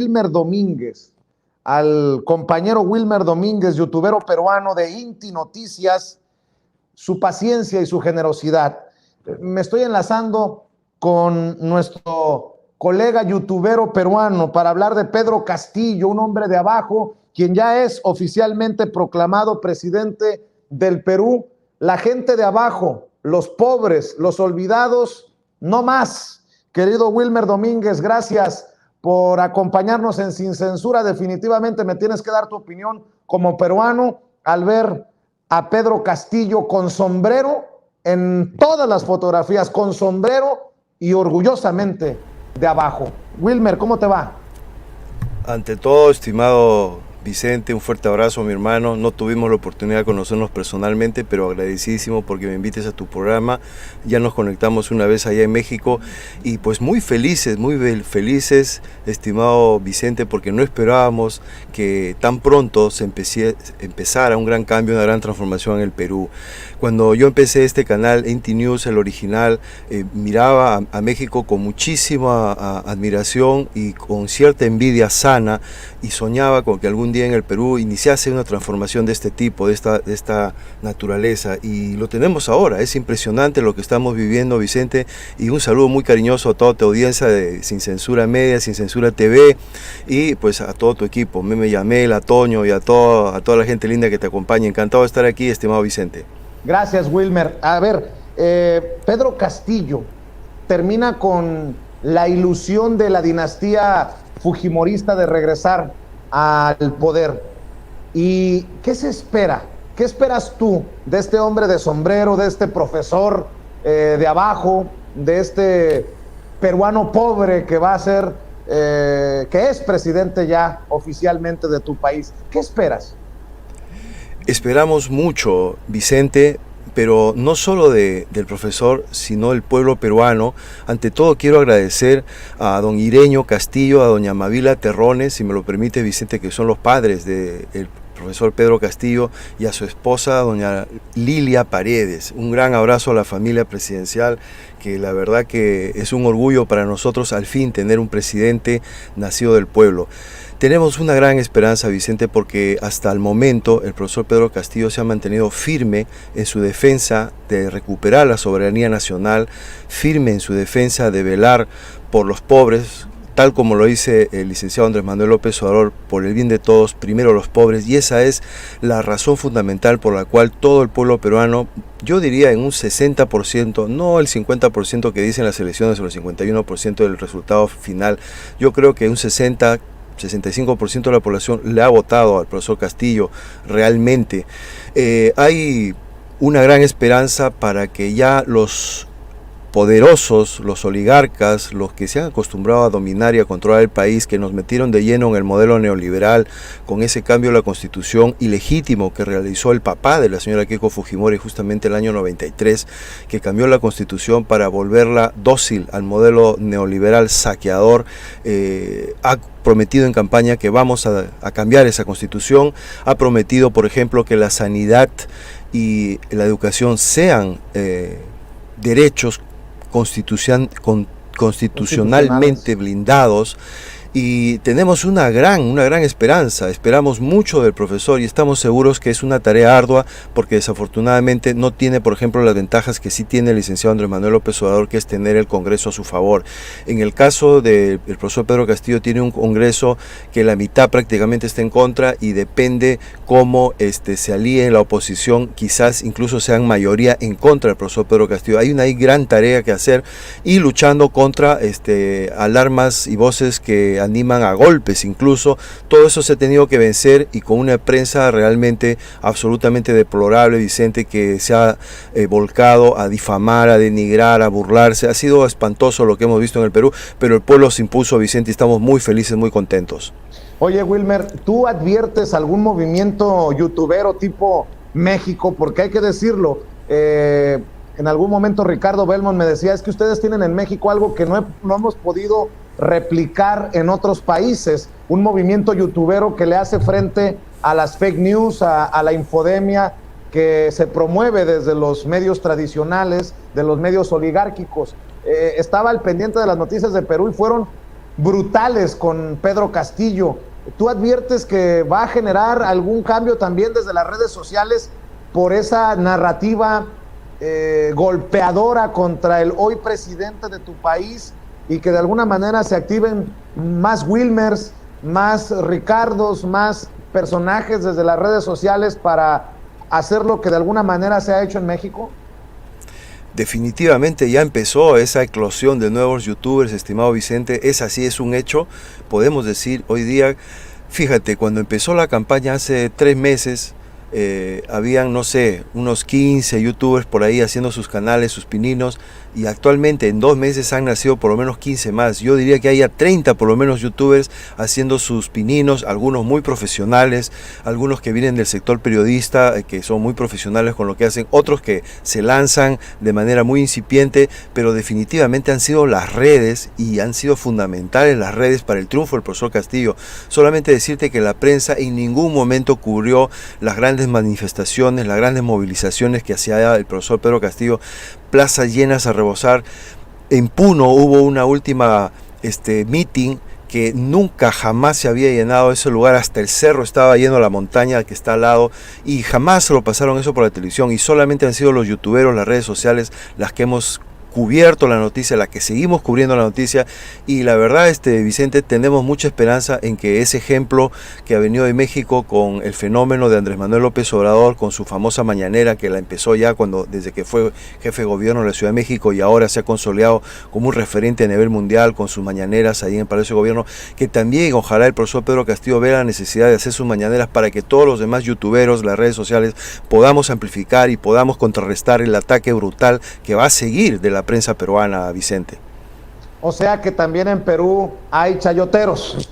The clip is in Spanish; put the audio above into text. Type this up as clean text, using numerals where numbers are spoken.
Wilmer Domínguez, al compañero Wilmer Domínguez, youtubero peruano de Inti Noticias, su paciencia y su generosidad. Me estoy enlazando con nuestro colega youtubero peruano para hablar de Pedro Castillo, un hombre de abajo, quien ya es oficialmente proclamado presidente del Perú. La gente de abajo, los pobres, los olvidados, no más. Querido Wilmer Domínguez, gracias por acompañarnos en Sin Censura. Definitivamente me tienes que dar tu opinión como peruano al ver a Pedro Castillo con sombrero en todas las fotografías, con sombrero y orgullosamente de abajo. Wilmer, ¿cómo te va? Ante todo, estimado Vicente, un fuerte abrazo, mi hermano. No tuvimos la oportunidad de conocernos personalmente, pero agradecidísimo porque me invites a tu programa. Ya nos conectamos una vez allá en México y pues muy felices, estimado Vicente, porque no esperábamos que tan pronto se empezara un gran cambio, una gran transformación en el Perú. Cuando yo empecé este canal, Inti News, el original, miraba a México con muchísima admiración y con cierta envidia sana, y soñaba con que algún día en el Perú iniciase una transformación de este tipo, de esta naturaleza, y lo tenemos ahora. Es impresionante lo que estamos viviendo, Vicente, y un saludo muy cariñoso a toda tu audiencia de Sin Censura Media, Sin Censura TV, y pues a todo tu equipo, Meme Yamel, a Toño y a toda la gente linda que te acompaña. Encantado de estar aquí, estimado Vicente. Gracias, Wilmer. A ver, Pedro Castillo termina con la ilusión de la dinastía fujimorista de regresar al poder. ¿Y qué se espera? ¿Qué esperas tú de este hombre de sombrero, de este profesor de abajo, de este peruano pobre que va a ser, que es presidente ya oficialmente de tu país? ¿Qué esperas? Esperamos mucho, Vicente, pero no solo del profesor, sino del pueblo peruano. Ante todo quiero agradecer a don Ireño Castillo, a doña Mavila Terrones, si me lo permite, Vicente, que son los padres del profesor Pedro Castillo, y a su esposa, doña Lilia Paredes. Un gran abrazo a la familia presidencial, que la verdad que es un orgullo para nosotros al fin tener un presidente nacido del pueblo. Tenemos una gran esperanza, Vicente, porque hasta el momento el profesor Pedro Castillo se ha mantenido firme en su defensa de recuperar la soberanía nacional, firme en su defensa de velar por los pobres, tal como lo dice el licenciado Andrés Manuel López Obrador, por el bien de todos, primero los pobres, y esa es la razón fundamental por la cual todo el pueblo peruano, yo diría en un 60%, no el 50% que dicen las elecciones o el 51% del resultado final, yo creo que un 65% de la población le ha votado al profesor Castillo. Realmente hay una gran esperanza para que ya los poderosos, los oligarcas, los que se han acostumbrado a dominar y a controlar el país, que nos metieron de lleno en el modelo neoliberal con ese cambio de la constitución ilegítimo que realizó el papá de la señora Keiko Fujimori justamente el año 93, que cambió la constitución para volverla dócil al modelo neoliberal saqueador. Ha prometido en campaña que vamos a cambiar esa constitución, ha prometido, por ejemplo, que la sanidad y la educación sean derechos constitucionalmente blindados, y tenemos una gran esperanza. Esperamos mucho del profesor y estamos seguros que es una tarea ardua, porque desafortunadamente no tiene, por ejemplo, las ventajas que sí tiene el licenciado Andrés Manuel López Obrador, que es tener el Congreso a su favor. En el caso del profesor Pedro Castillo, tiene un Congreso que la mitad prácticamente está en contra, y depende cómo se alíe la oposición, quizás incluso sean mayoría en contra del profesor Pedro Castillo. Hay una gran tarea que hacer, y luchando contra alarmas y voces que animan a golpes incluso. Todo eso se ha tenido que vencer, y con una prensa realmente absolutamente deplorable, Vicente, que se ha volcado a difamar, a denigrar, a burlarse. Ha sido espantoso lo que hemos visto en el Perú, pero el pueblo se impuso, Vicente, y estamos muy felices, muy contentos. Oye, Wilmer, ¿tú adviertes algún movimiento youtubero tipo México? Porque hay que decirlo, en algún momento Ricardo Belmont me decía, es que ustedes tienen en México algo que no hemos podido replicar en otros países, un movimiento youtubero que le hace frente a las fake news, a la infodemia que se promueve desde los medios tradicionales, de los medios oligárquicos. Estaba al pendiente de las noticias de Perú y fueron brutales con Pedro Castillo. ¿Tú adviertes que va a generar algún cambio también desde las redes sociales por esa narrativa golpeadora contra el hoy presidente de tu país y que de alguna manera se activen más Wilmers, más Ricardos, más personajes desde las redes sociales para hacer lo que de alguna manera se ha hecho en México? Definitivamente ya empezó esa eclosión de nuevos youtubers, estimado Vicente, es así, es un hecho. Podemos decir hoy día, fíjate, cuando empezó la campaña hace 3 meses, habían, no sé, unos 15 youtubers por ahí haciendo sus canales, sus pininos, y actualmente en 2 meses han nacido por lo menos 15 más. Yo diría que haya 30 por lo menos youtubers haciendo sus pininos, algunos muy profesionales, algunos que vienen del sector periodista, que son muy profesionales con lo que hacen, otros que se lanzan de manera muy incipiente, pero definitivamente han sido las redes y han sido fundamentales las redes para el triunfo del profesor Castillo. Solamente decirte que la prensa en ningún momento cubrió las grandes manifestaciones, las grandes movilizaciones que hacía el profesor Pedro Castillo, plazas llenas a rebosar. En Puno hubo una última meeting que nunca jamás se había llenado ese lugar, hasta el cerro estaba lleno, la montaña que está al lado, y jamás lo pasaron eso por la televisión, y solamente han sido los youtuberos, las redes sociales, las que hemos cubierto la noticia, la que seguimos cubriendo la noticia, y la verdad, Vicente, tenemos mucha esperanza en que ese ejemplo que ha venido de México con el fenómeno de Andrés Manuel López Obrador, con su famosa mañanera, que la empezó ya desde que fue jefe de gobierno de la Ciudad de México y ahora se ha consolidado como un referente a nivel mundial con sus mañaneras ahí en el Palacio de Gobierno, que también ojalá el profesor Pedro Castillo vea la necesidad de hacer sus mañaneras para que todos los demás youtuberos, las redes sociales, podamos amplificar y podamos contrarrestar el ataque brutal que va a seguir de la prensa peruana, Vicente. O sea que también en Perú hay chayoteros.